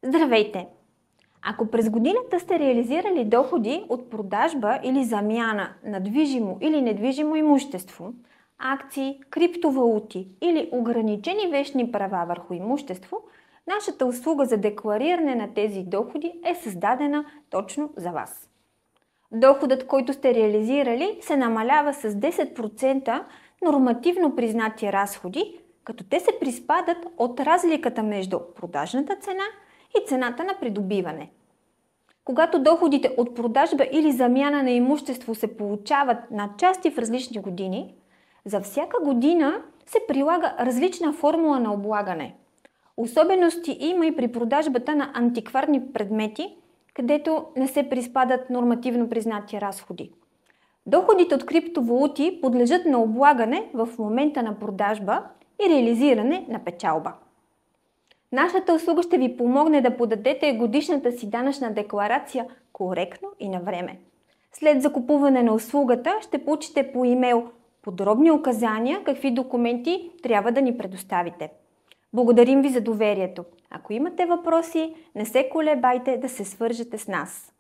Здравейте! Ако през годината сте реализирали доходи от продажба или замяна на движимо или недвижимо имущество, акции, криптовалути или ограничени вещни права върху имущество, нашата услуга за деклариране на тези доходи е създадена точно за вас. Доходът, който сте реализирали, се намалява с 10% нормативно признати разходи, като те се приспадат от разликата между продажната цена и цената на придобиване. Когато доходите от продажба или замяна на имущество се получават на части в различни години, за всяка година се прилага различна формула на облагане. Особености има и при продажбата на антикварни предмети, където не се приспадат нормативно признати разходи. Доходите от криптовалути подлежат на облагане в момента на продажба и реализиране на печалба. Нашата услуга ще ви помогне да подадете годишната си данъчна декларация коректно и на време. След закупуване на услугата ще получите по имейл подробни указания какви документи трябва да ни предоставите. Благодарим ви за доверието. Ако имате въпроси, не се колебайте да се свържете с нас.